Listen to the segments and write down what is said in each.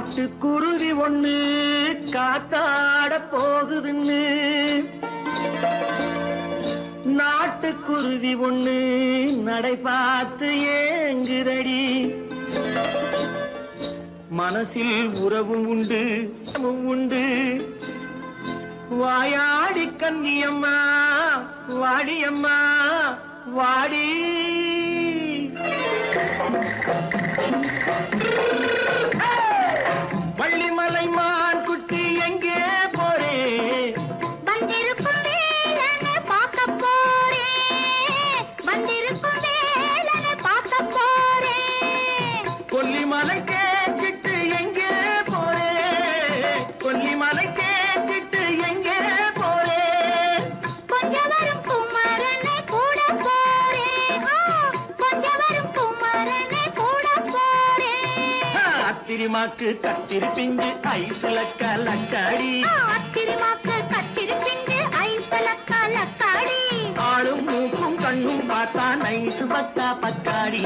காட்டுக்குருவி ஒண்ணு காத்தாட போகுதுன்னு நாட்டுக்குருவி ஒண்ணு நடை பார்த்து ஏங்குதடி மனசில் உறவும் உண்டு உண்டு வாயாடி கன்னியம்மா வாடியம்மா வாடி வள்ளிமலை மான் குட்டி எங்கே போறே வந்திருக்கும் வேலனை பார்க்க போறேன் வந்திருக்கும் வேலனை பார்க்க போறேன் கொல்லிமலை கேச்சிட்டு எங்கே போறே கொல்லிமலை கேச்சிட்டு எங்கே போறே கொஞ்சம் வரும் குமரனை கூட போறேன் கொஞ்சம் வரும் குமரனை கூட போறேன் அத்திரிமாக்கு கத்திரி பிஞ்சு ஐசுல கலக்காடி அத்திரிமாக்கு கத்திரி பிஞ்சு ஐசுல கலக்காடி ஆளும் மூக்கும் கண்ணும் பார்த்தா நைசு பக்கா பக்காடி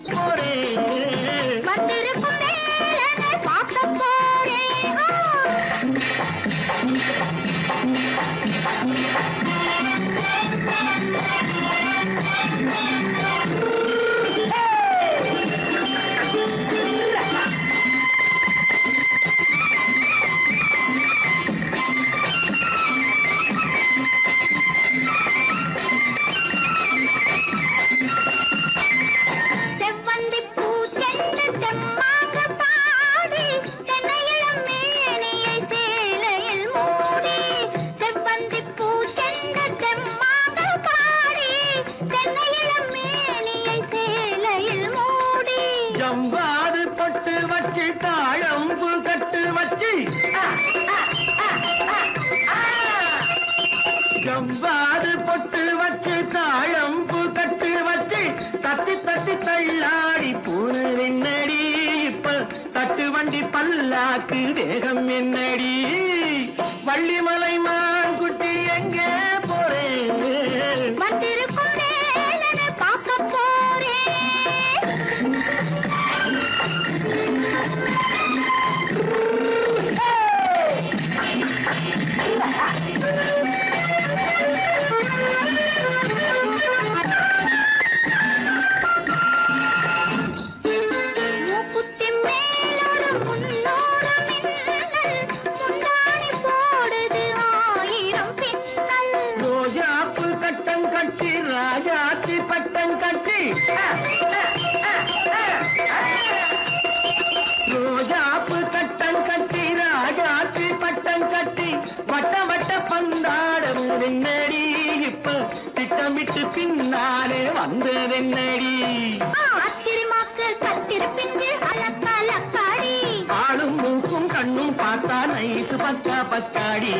போரே வந்திருக்கும் வேலனை பார்க்க போறேன் செவ்வந்தி பூ செண்டு தெம்மாக பாடி தென்னையிளம் மேனியை சேலையில் மூடி செவ்வந்தி பூ செண்டு தெம்மாக பாடி தென்னையிளம் மேனியை சேலையில் மூடி ஜம்பாது பொட்டு வச்சு தாழம்பு கட்டு வச்சு ஜம்பாது பொட்டு வச்சு தாழம்பு கட்டு வச்சு தட்டி தட்டி தள்ளாடி பூனு என்னடி இப்ப தட்டு வண்டி பல்லாக்கு வேகம் என்னடி வள்ளிமலை மான் குட்டி எங்கே போறேன் வந்திருக்கும் வேலனை பார்க்க போறேன் மூக்குத்தி மேலோடு முன்னோடு மின்னல் முந்தாணி போடுது ஆயிரம் பின்னல் ரோஜாப்பு கட்டம் கட்டி ராஜாத்தி பட்டம் கட்டி ரோஜாப்பு கட்டம் கட்டி ராஜாத்தி பட்டம் கட்டி வட்ட வட்ட பந்தாடம் என்னடி இப்ப திட்டமிட்டு பின்னாலே வந்ததென்னடி அத்திரிமாக்கு கத்திரி பிஞ்சு அலக்காடி ஆளும் மூக்கும் கண்ணும் பார்த்தா நைசு பக்கா பக்காடி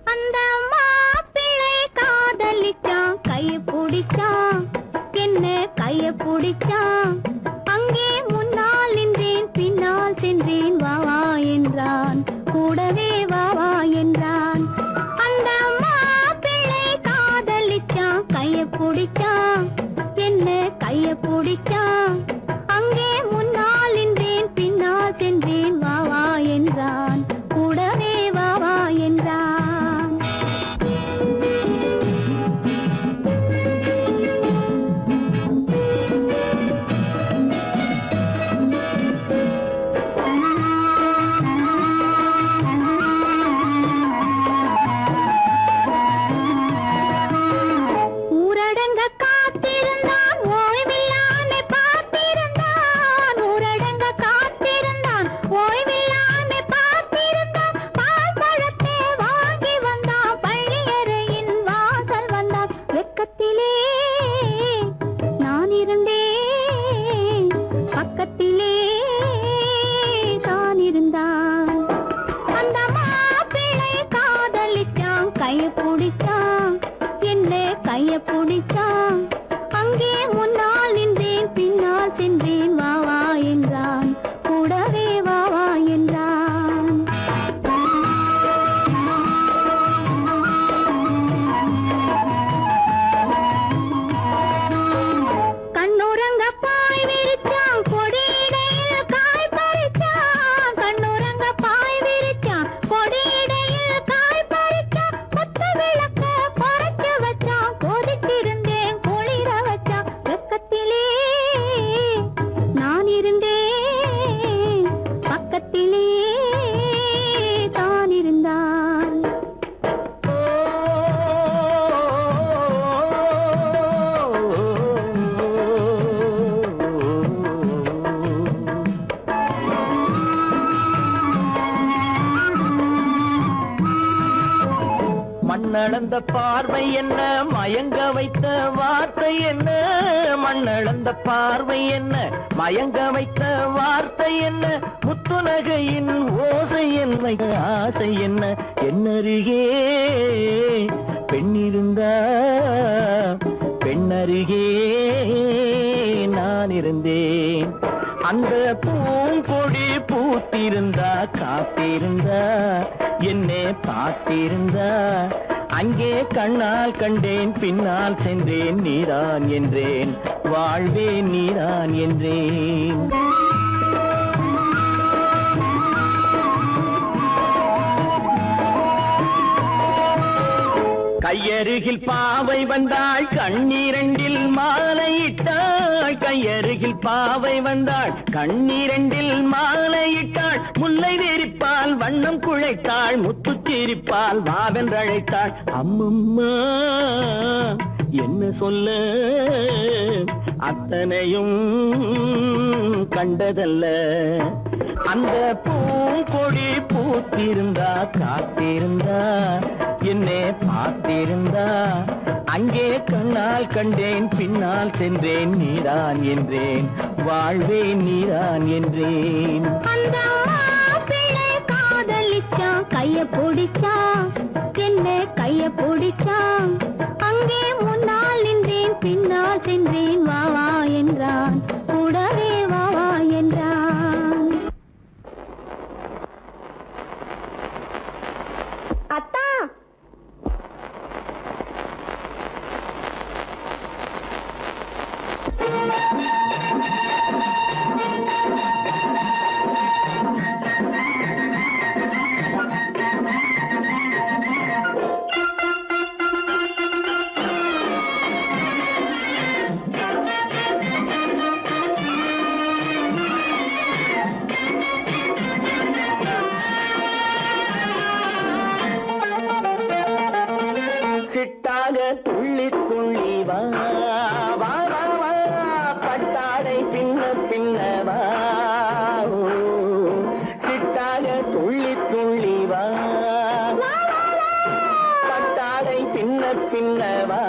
அந்த மாப்பிள்ளை காதலிச்சான் கைய பிடிச்சான் என்ன கைய பிடிச்சான் அங்கே முன்னால் நின்றேன் பின்னால் சென்றேன் வா வா என்றான் கூடவே வா வா என்றான் அந்த மாப்பிள்ளை காதலிச்சான் கைய பிடிச்சான் என்ன கைய பிடிச்சான் அங்கே முன்னால் நின்றேன் பின்னால் சென்றேன் வா வா என்றான் கூடவே வா வா என்றான் ஊரடங்க காத்திருந்தான் ஓய்வில்லாமே பார்த்தான் பிடிச்சான் என்ன கைய பிடிச்சான் அங்கே முன்னால் நின்றேன் பின்னால் சென்றேன் வா வா என்றான் கூடவே வா வா என்றான் கண்ணுறங்க பாய் விரிச்சான் கொடியிடையில் காய் பறிச்சான் கண்ணுறங்க பாய் விரிச்சான் கொடியிடையில் காய் பறிச்சான் கொத்து விளக்க குறைச்சு வச்சான் கொதிச்சிருந்தேன் குளிர வச்சான் வெக்கத்திலே நான் இருந்தேன் பக்கத்திலே தான் இருந்தான் மண்ணளந்த பார்வை என்ன மயங்க வைத்த வார்த்தை என்ன மண்ணளந்த பார்வை என்ன மயங்க வைத்த வார்த்தை என்ன முத்துநகையின் ஓசை என்ன ஆசை என்ன என்னருகே பெண்ணிருந்தா பெண்ணருகே நான் இருந்தேன் அந்த பூங்கொடி பூத்திருந்தா காத்திருந்தா என்னை பார்த்திருந்தா அங்கே கண்ணால் கண்டேன் பின்னால் சென்றேன் நீதான் என்றேன் வாழ்வே நீதான் என்றேன் கையருகில் பாவை வந்தாள் கண்ணீரண்டில் மாலையிட்டாள் கையருகில் பாவை வந்தாள் கண்ணீரண்டில் மாலையிட்டாள் முல்லை நெறிப்பால் வண்ணம் குழைத்தாள் முத்து சிரிப்பால் வாவென்றழைத்தாள் அம்மம்மா என்ன சொல்ல அத்தனையும் கண்டதல்ல அந்த பூங்கொடி பூத்திருந்தா காத்திருந்தா என்னை பார்த்திருந்தா அங்கே கண்ணால் கண்டேன் பின்னால் சென்றேன் நீதான் என்றேன் வாழ்வே நீதான் என்றேன் அந்த மாப்பிள்ளை காதலிச்சான் கைய பிடிச்சான் என்ன கைய பிடிச்சான் அங்கே முன்னால் நின்றேன் பின்னால் சென்றேன் வா வா என்றான் கூடவே வா வா என்றான் அத்தா சிட்டாக துள்ளி துள்ளி வா வா வா வா பட்டாடை பின்ன பின்ன வா சிட்டாக துள்ளி துள்ளி வா பட்டாடை பின்ன பின்ன வா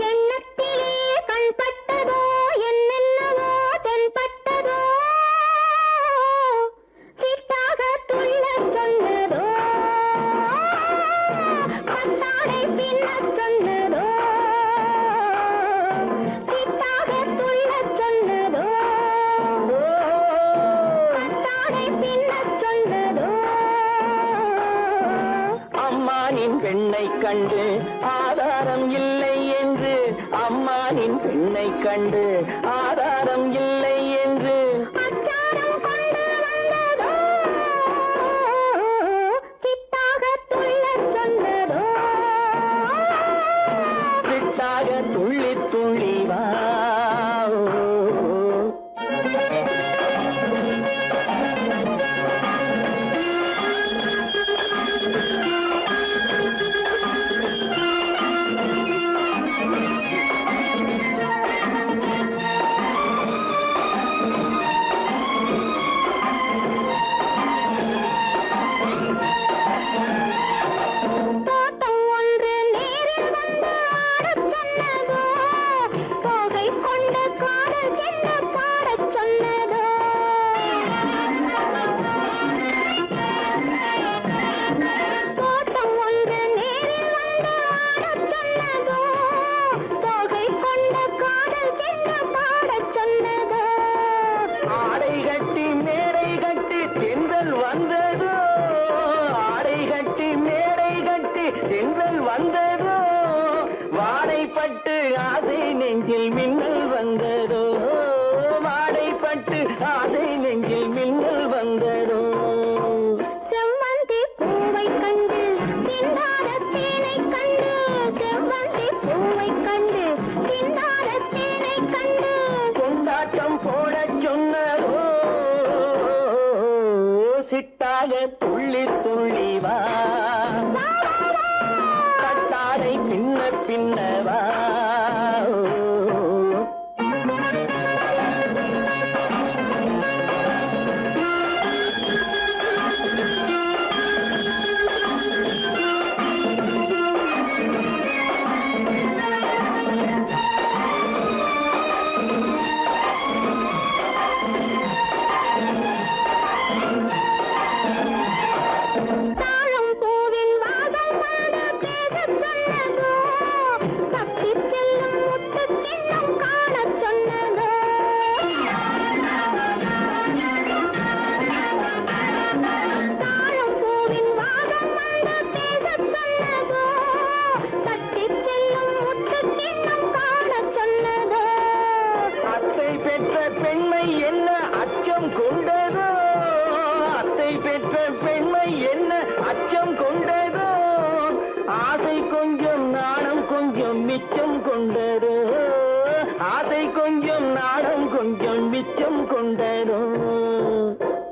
எண்ணத்திலே கண்பட்டதோ என்னென்னவோ தென்பட்டதோ சிட்டாக துள்ள சொன்னதோ பட்டாடை பின்ன சொன்னதோ சிட்டாக துள்ள சொன்னதோ பட்டாடை பின்ன சொன்னதோ அம்மானின் பெண்ணை கண்டு ஆதாரம் இல்லை என்று அம்மானின் பெண்ணை கண்டு ஆதாரம் இல்லை என்று அச்சாரம் கொண்டு வந்ததோ சிட்டாக துள்ள சொன்னதோ சிட்டாக துள்ளி துள்ளி வா பின்னவா மிச்சம் கொண்டதோ ஆசை கொஞ்சம் நாடம் கொஞ்சம் மிச்சம் கொண்டதோ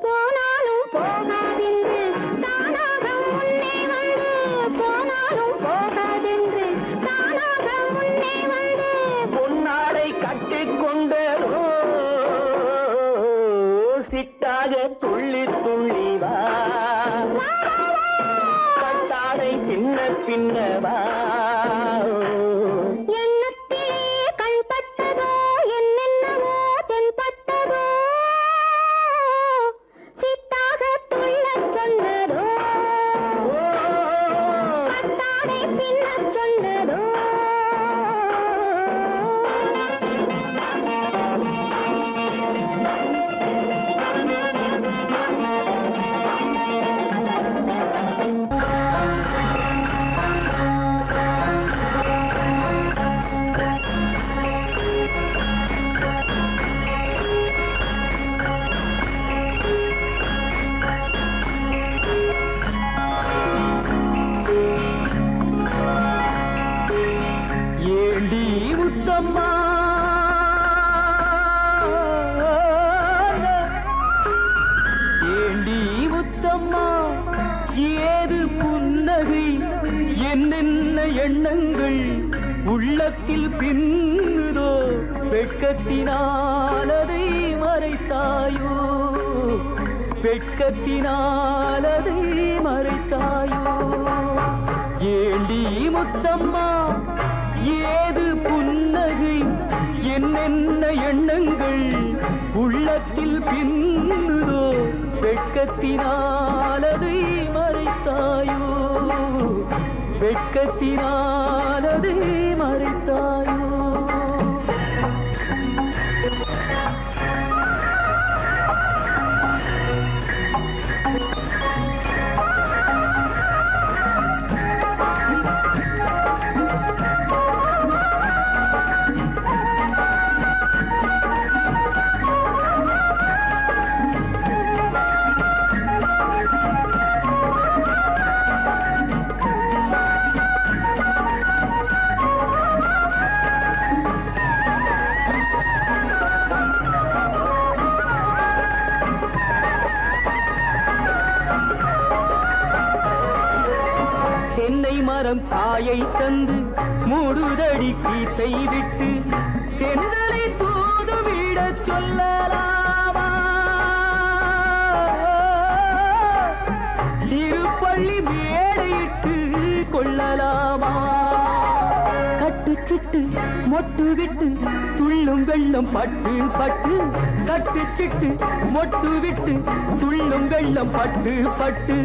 போனாலும் போகாதென்று தானாக முன்னே வந்து போனாலும் போகாதென்று தானாக முன்னே வந்து பொன்னாடை கட்டிக்கொண்டதோ சிட்டாக துள்ளி துள்ளி வா கட்டாடை பின்ன பின்னவா ஏது புன்னகை என்னென்ன எண்ணங்கள் உள்ளத்தில் பின்னுதோ வெட்கத்தினாலதை மறைத்தாயோ வெட்கத்தினாலதை மறைத்தாயோ ஏண்டி முத்தம்மா ஏது புன்னகை என்னென்ன எண்ணங்கள் உள்ளத்தில் பின்னுதோ வெட்கத்தினாலதை மறைத்தாயோ வெட்கத்தினாலதை மறைத்தாயோ தென்னை மரம் காயை தந்து மூடுதடி கீத்தை விட்டு தென்றலை தூதுவிட சொல்லலாமா திருப்பள்ளி மேடையிட்டு கொள்ளலாமா கட்டுச்சிட்டு மொட்டு விட்டு துள்ளும் வெள்ளம் பட்டு பட்டு கட்டுச்சிட்டு மொட்டு விட்டு துள்ளும் வெள்ளம் பட்டு பட்டு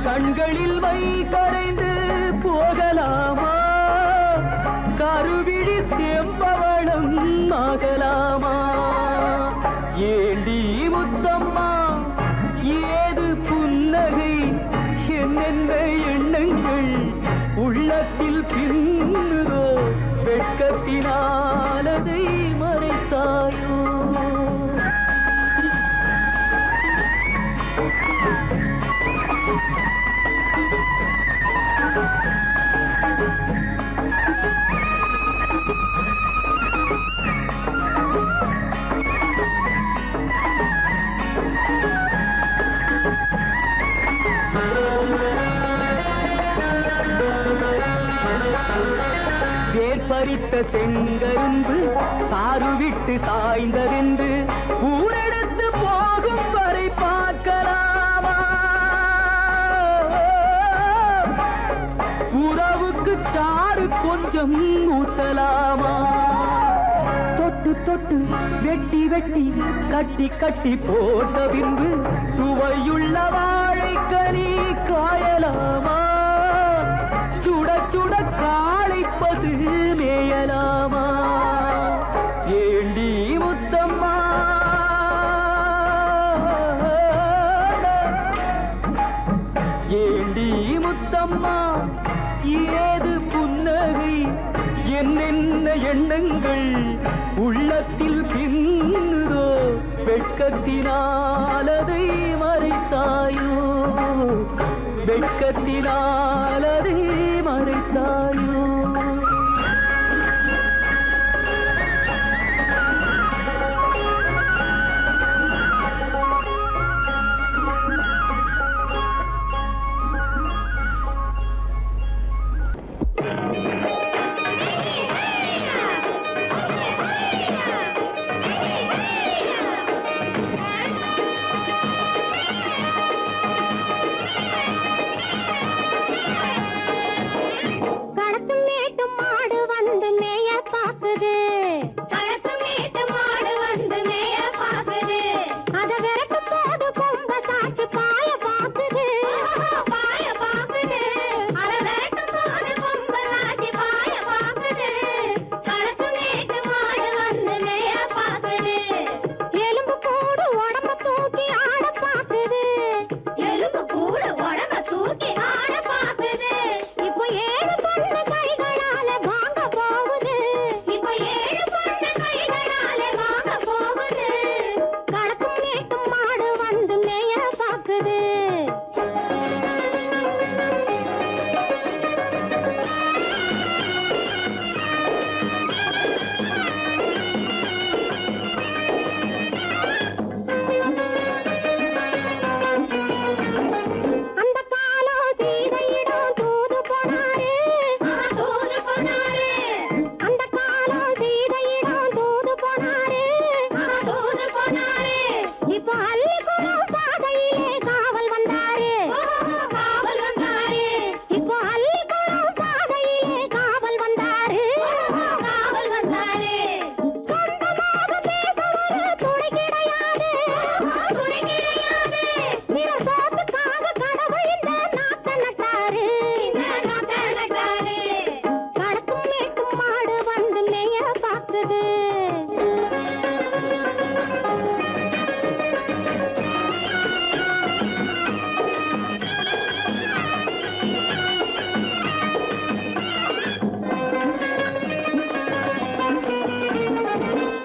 கண்களில் மை கரைந்து போகலாமா கருவிழி செம்பவளம் ஆகலாமா ஏண்டி முத்தம்மா ஏது புன்னகை என்னென்ன எண்ணங்கள் உள்ளத்தில் பின்னுதோ வெட்கத்தினாலதை மறைத்தாயோ பறித்த செங்கரும்பு சாறு விட்டு சாய்ந்ததென்று ஊரெடுத்து போகும் வரை பார்க்கலாமா? உறவுக்கு சாறு கொஞ்சம் ஊத்தலாமா? தொட்டு தொட்டு வெட்டி வெட்டி கட்டி கட்டி போட்ட பின்பு சுவையுள்ள வாழைக்கனி காயலாமா? சுட சுட காளை பசு மேயலாமா? ஏண்டி முத்தம்மா, ஏண்டி முத்தம்மா, ஏது புன்னகை, என்னென்ன எண்ணங்கள் உள்ளத்தில் பின்னுதோ, வெட்கத்தினாலதை மறைத்தாயோ, வெட்கத்தினாலதை மறைத்தாயோ.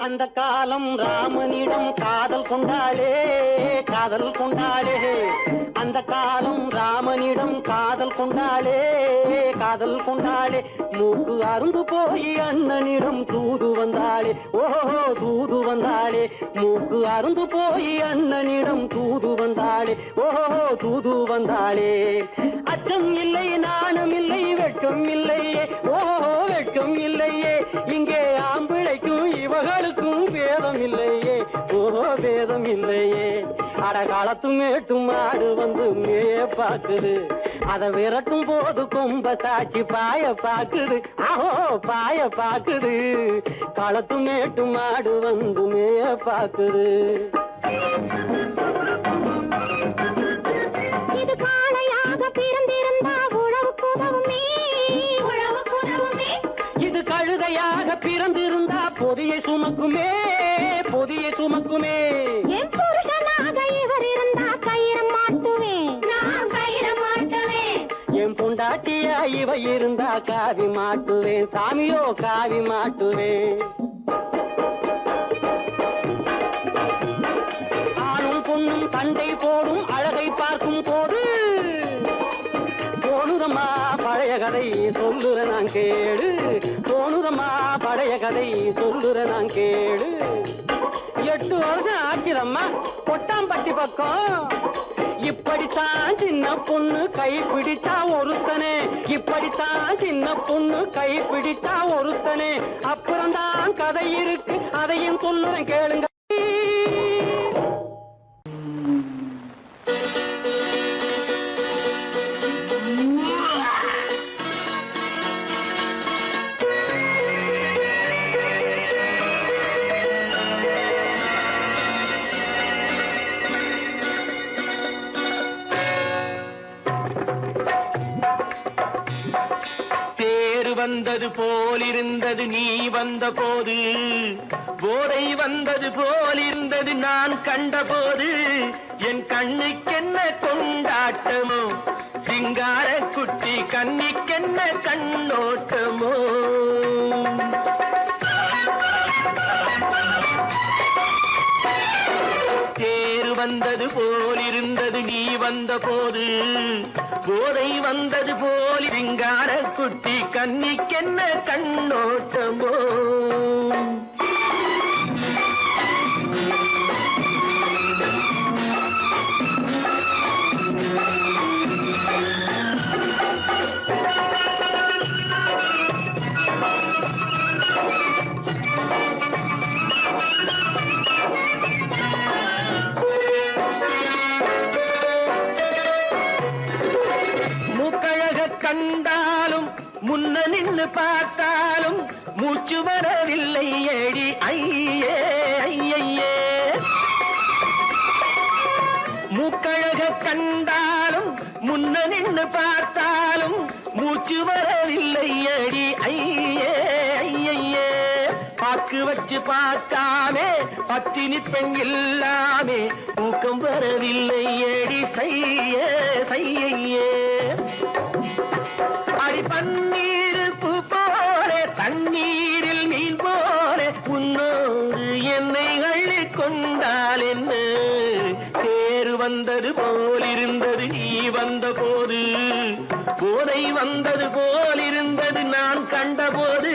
அந்த காலம் ராமனிடம் காதல் கொண்டாளே, காதல் கொண்டாளே. அந்த காலம் ராமனிடம் காதல் கொண்டாளே, காதல் கொண்டாளே. மூக்கு அருந்து போய் அண்ணனிடம் தூது வந்தாளே, ஓஹோ தூது வந்தாளே. மூக்கு அருந்து போய் அண்ணனிடம் தூது வந்தாளே, ஓஹோ தூது வந்தாளே. அச்சம் இல்லை, நாணம் இல்லை, வெட்கம் இல்லையே, ஓஹோ வெட்கம் இல்லையே. இங்கே ஆம்பிளைக்கும் இவர்களுக்கும் பேதம் இல்லையே, ஓஹோ பேதம் இல்லையே. அடகாலத்தும் மேட்டும் மாடு வந்து மேய பாக்குது, அதை விரட்டும் போது கொம்ப சாட்சி பாய பாக்குது, ஆஹோ பாய பாக்குது. களத்தும் மேட்டும் மாடு வந்து மேய பாக்குது. இது காளையாக பிறந்திருந்தா உழவுக்கு உதவுமே, உழவுக்கு உதவுமே. இது கழுதையாக பிறந்திருந்தா பொதியை சுமக்குமே, பொதியை சுமக்குமே. என் புருஷனாக இவர் இருந்தா கயிறு மாட்டுவேன், நான் கயிறு மாட்டுவேன். என் பொண்டாட்டியா இவ இருந்தா காவி மாட்டுவேன், சாமியோ காவி மாட்டுவேன். ஆணும் பொண்ணும் சண்டை போடும் அழகை பார்க்கும் போது தோணுதம்மா பழைய கதை சொல்லுற நான் கேளு, தோணுதம்மா பழைய கதை சொல்லுற நான் கேளு. 8 வருஷம் ஆச்சுதம்மா கொட்டாம்பட்டி பக்கம், இப்படித்தான் சின்ன பொண்ணு கை பிடித்தா ஒருத்தனே, இப்படித்தான் சின்ன பொண்ணு கை பிடித்தா ஒருத்தனே. அப்புறம்தான் கதை இருக்கு, அதையும் சொல்லுறேன் கேளுங்க. வந்தது போலிருந்தது நீ வந்த போது, போதை வந்தது போலிருந்தது நான் கண்டபோது. என் கண்ணுக்கென்ன கொண்டாட்டமோ, சிங்கார குட்டி கண்ணிக்கென்ன கண்ணோட்டமோ. தேர் வந்தது போலிருந்தது நீ வந்த போது, போதை வந்தது போல் சிங்கார குட்டி கண்ணிக்கென்ன கண்ணோட்டமோ. கண்டாலும் முன்ன நின்று பார்த்தாலும் மூச்சு வரவில்லை ஏடி ஐயே ஐயே. மூக்கழக கண்டாலும் முன்ன நின்று பார்த்தாலும் மூச்சு வரவில்லை ஏடி ஐயே ஐயே. பாக்கு வச்சு பார்க்காமே பத்தினி பெண் இல்லாமே ஊக்கம் வரவில்லை ஏடி செய்ய செய்யே. அடி பன்னீர் பூ போலே தண்ணீரில் மீன் போலே உன்னோடு என்னை அள்ளி கொண்டால் என்ன. தேர் வந்தது போலிருந்தது நீ வந்த போது, போதை வந்தது போலிருந்தது நான் கண்டபோது.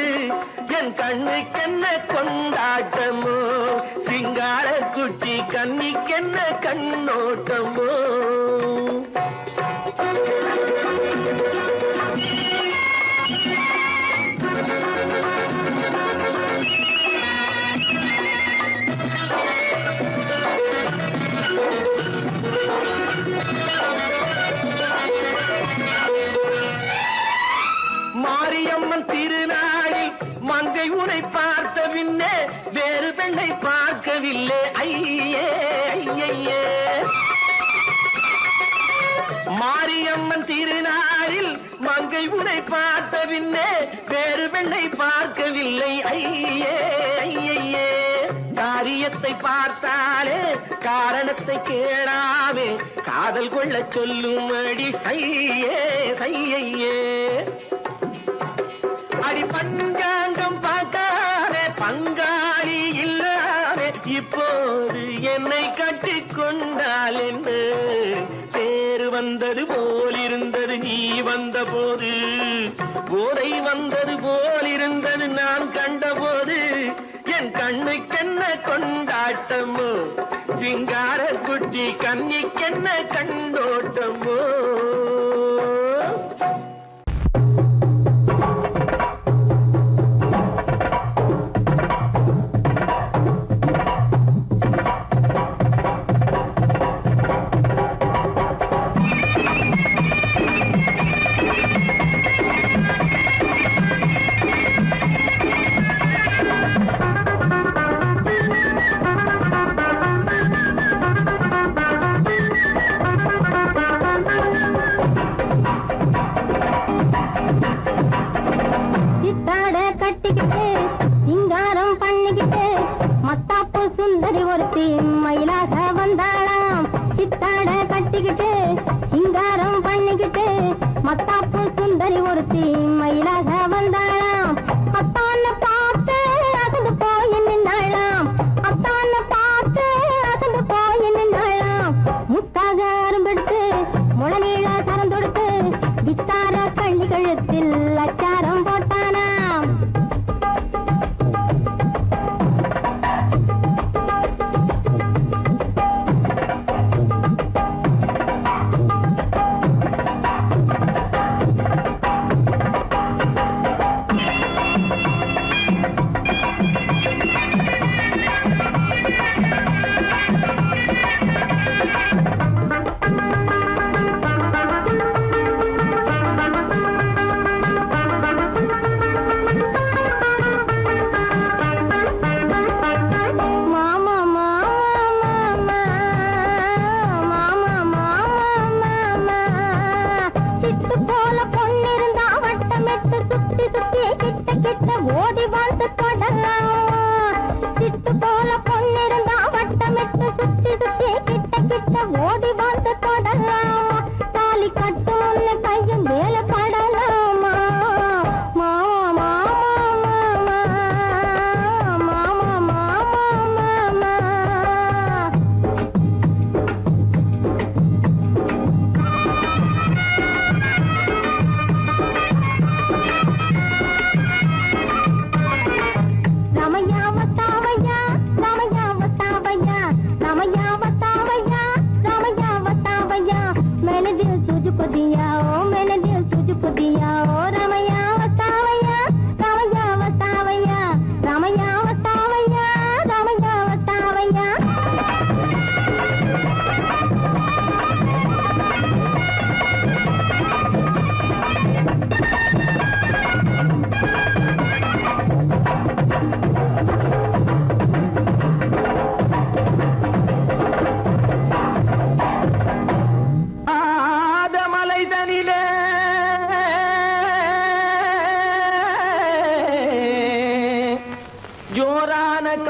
என் கண்ணுக்கென்ன கொண்டாட்டமோ, சிங்கார குட்டி கண்ணிக்கென்ன கண்ணோட்டமோ. மாரியம்மன் திருநாளில் மங்கை உனை பார்த்த பின்னே வேறு பெண்ணை பார்க்கவில்லை ஐயே ஐயே. மாரியம்மன் திருநாளில் மங்கை உனை பார்த்த பின்னே வேறு பெண்ணை பார்க்கவில்லை ஐயே ஐயே. காரியத்தை பார்த்தாலே காரணத்தை கேளாமே காதல் கொள்ள சொல்லும்படி செய்யே செய்யே. அடி பஞ்சாங்கம் பார்க்காதே பங்காளி இல்லாமே இப்போது என்னை கட்டிக் கொண்டால் என்ன. தேர் வந்தது போலிருந்தது நீ வந்த போது, போதை வந்தது போலிருந்தது நான் கண்டபோது. என் கண்ணுக்கென்ன கொண்டாட்டமோ, சிங்கார குட்டி கண்ணிக்கென்ன கண்ணோட்டமோ. மத்தாப்பு சுந்தரி ஒருத்தி மயிலாக வந்தாளாம். அத்தான பார்த்து அசந்து போய் நின்னாளாம். அத்தான பார்த்து அசந்து போய் நின்னாளாம். முத்தாக அரும்பெடுத்து முளநீள சரம் தொடுத்து வித்தார கள்ளி கழுத்தில் அச்சாரம் போட்டானாம்.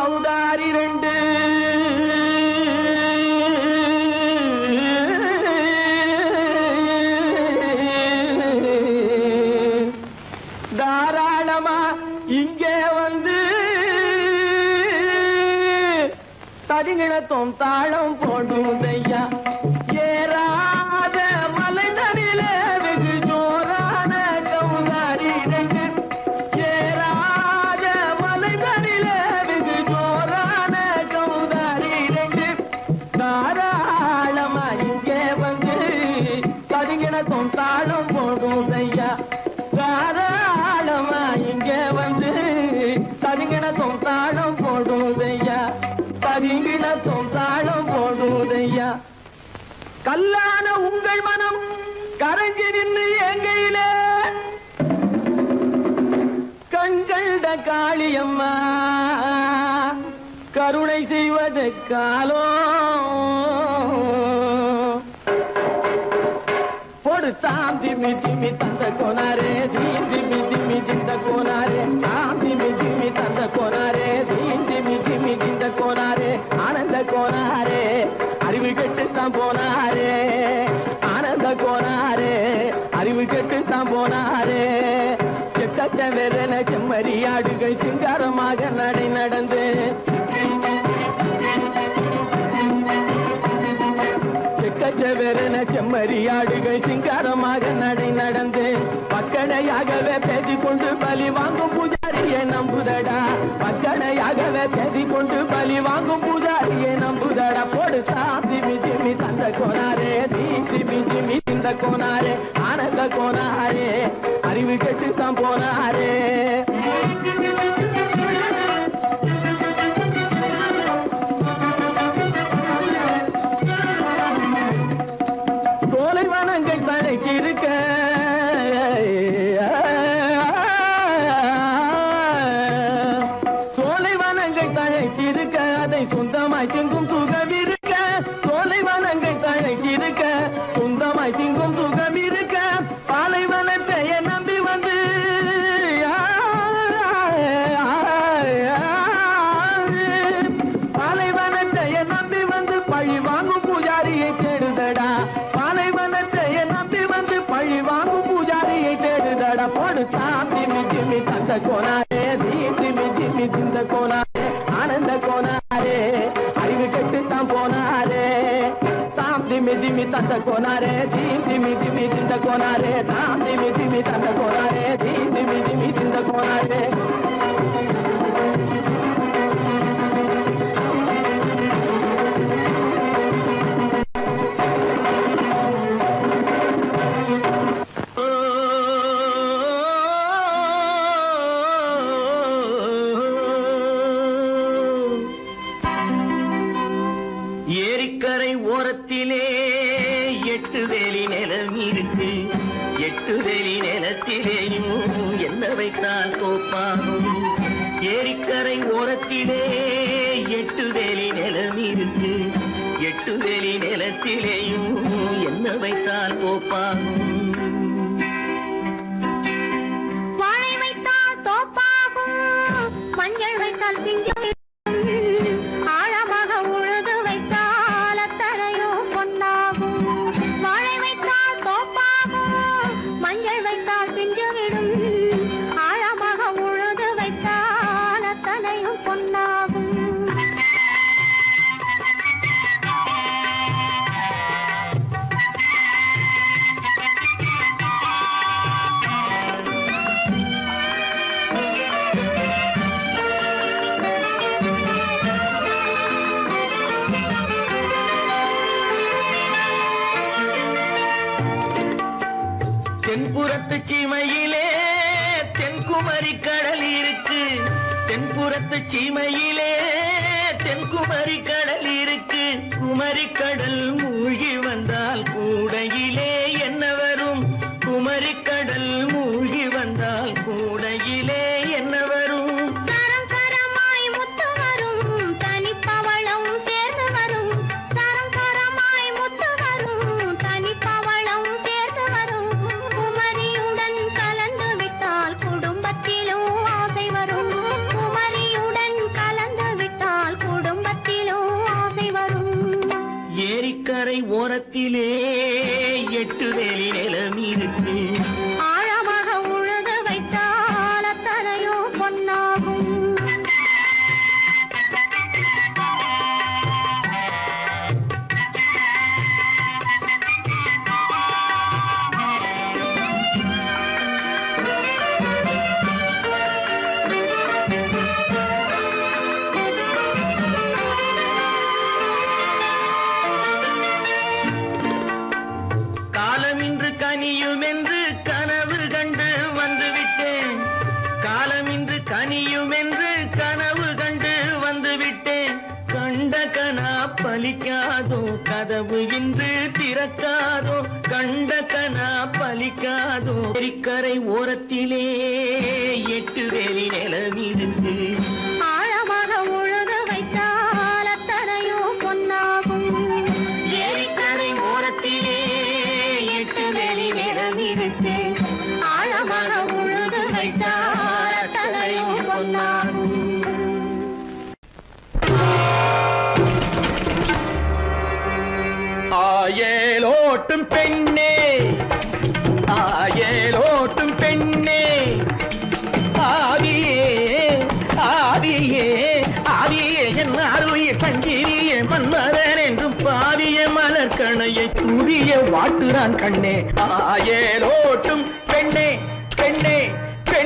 கௌதாரி ரெண்டு தாராளமா இங்கே வந்து தடிநிலத்தும் தாளம் போடுதையா ஏறாத மலைதனில வெகு ஜோரான கௌதாரி ரெண்டு ஏறாத மலைதனில வெகு ஜோரான கௌதாரி ரெண்டு தாராளமா இங்கே வந்து தடிநிலத்தும் தாளம் போடுதையா தாராளமா இங்கே வந்து தடிநிலத்தும் தாளம் போடுதையா தரிங்கிடத்தும் தாளம் போடுதையா கல்லான உங்கள் மனம் கரைஞ்சி நின்று எங்கையிலே கண்கண்ட காளியம்மா கருணை செய்வது காலோ பொடு தாம் திமி திமி தந்த கோனாரே தீம் திமி திமி திந்த கோனாரே தாம் திமி திமி தந்த கோனாரே தீம் திமி திமி திந்த கோனாரே ஆனந்த கோனாரே அறிவு கெட்டுத்தான் போனாரே ஆனந்த கோனாரே அறிவு கெட்டுத்தான் போனாரே செக்கச்சவென செம்மறியாடுகள் சிங்காரமாக நடை நடந்து செக்கச்சவென செம்மறியாடுகள் சிங்காரமாக நடை நடந்து பக்கடையாகவே பேசிக்கொண்டு பலி வாங்கும் பூஜாரியை நம்புதடா பக்கடையாகவே பேசிக்கொண்டு பலி வாங்கும் பூஜாரியை நம்புதடா போடு சாமி திமி தந்த கோனாரே திமி திமி இந்த கோனாரே ஆனந்த கோனாரே அறிவு கெட்டுத்தான் போனாரே சோலைவனங்கள் தழைச்சிருக்க சோலைவனங்கள் தழைச்சிருக்க அதை சொந்தமாய் திங்கும் சுகம் இருக்க சோலைவனங்கள் தழைச்சிருக்க சொந்தமாய் திங்கும் சுகம் இருக்க பாலைவனத்தை நம்பி வந்து பாலைவனத்தை நம்பி வந்து பழி வாங்கும் பூஜாரியை தேடுதடா பாலைவனத்தை நம்பி வந்து பழி வாங்கும் பூஜாரியை தேடுதடா போடு சாமி திமி தந்த கோனாரே திமி திமி திந்த கோனாரே ஆனந்த கோனாரே அறிவு கெட்டுத்தான் போனாரே தாம் திமி திமி தந்த கோனாரே திமி திமி திந்த கோனாரே தாம் திமி திமி தந்த கோனாரே திமி திமி திந்த கோனாரே ஏரிக்கரை ஓரத்திலே 8 வேலி நிலம் இருக்கு 8 வேலி நிலத்திலேயும் என்ன வைத்தால் தோப்பாகும் ஏரிக்கரை ஓரத்திலே 8 வேலி நிலம் இருக்கு 8 வேலி நிலத்திலேயும் என்ன வைத்தால் தோப்பாகும் வாழை வைத்தால் தோப்பாகும் மஞ்சள் வைத்தால் பிஞ்சு ஆழமாக உழுது வைத்தால் அத்தனையோ பொன்னாகும் வாழை வைத்தால் தோப்பாகும் மஞ்சள் வைத்தால் பிஞ்சு விடும் ஆழமாக உழுது வைத்தால் அத்தனையும் பொன்னாகும் தென்புறத்து சீமையிலே தென்குமரி கடல் இருக்கு தென்புறத்து சீமையிலே தென்குமரி கடல் இருக்கு குமரி கடல் மூழ்கி வந்தால் கூடையிலே என்ன வரும் குமரி கடல் மூழ்கி வந்தால் கூடையிலே என்ன வரும் சரம் சரமாய் முத்து வரும் தனிப்பவளம் சேர்ந்து வரும் சரம் சரமாய் முத்து வரும் தனிப்பவளம் சேர்ந்து வரும் குமரியுடன் கலந்து விட்டால் குடும்பத்திலும் ஆசை வரும் குமரியுடன் கலந்து விட்டால் ஓரத்திலே 8 வேலி நிலம் இருக்கு. ஆழமாக உழுது வைத்தால் அத்தனையோ பொன்னாகும். காலமின்று கனியும் என்று கனவு கண்டு வந்துவிட்டேன். காலமின்று கனியும் என்று கனவு கண்டு வந்துவிட்டேன். கண்ட கனா பலிக்காதோ கதவு இன்று திறக்காதோ. கண்ட கனா பலிக்காதோ. கரை ஓரத்திலே 8 வேலி நிலம் இருக்கு. ஆழமாக உழுது வைத்தால் அத்தனையோ பொன்னாகும். ஏரிக்கரை ஓரத்திலே 8 வேலி நிலம் இருக்கு. ஆழமாக உழுது வைத்தால் அத்தனையோ பொன்னாகும். ஆயலோட்டும் பெண்ணே, ஆயலோட்டும் பெண்ணே, ஆவியே ஆவியே ஆவியே என் அருவிய சங்கிரியே மன்மதன் என்றும் பாவிய மலர்கணையை தூவிய வாட்டுறான் கண்ணே. ஆயலோட்டும் பெண்ணே பெண்ணே பெண்ணே.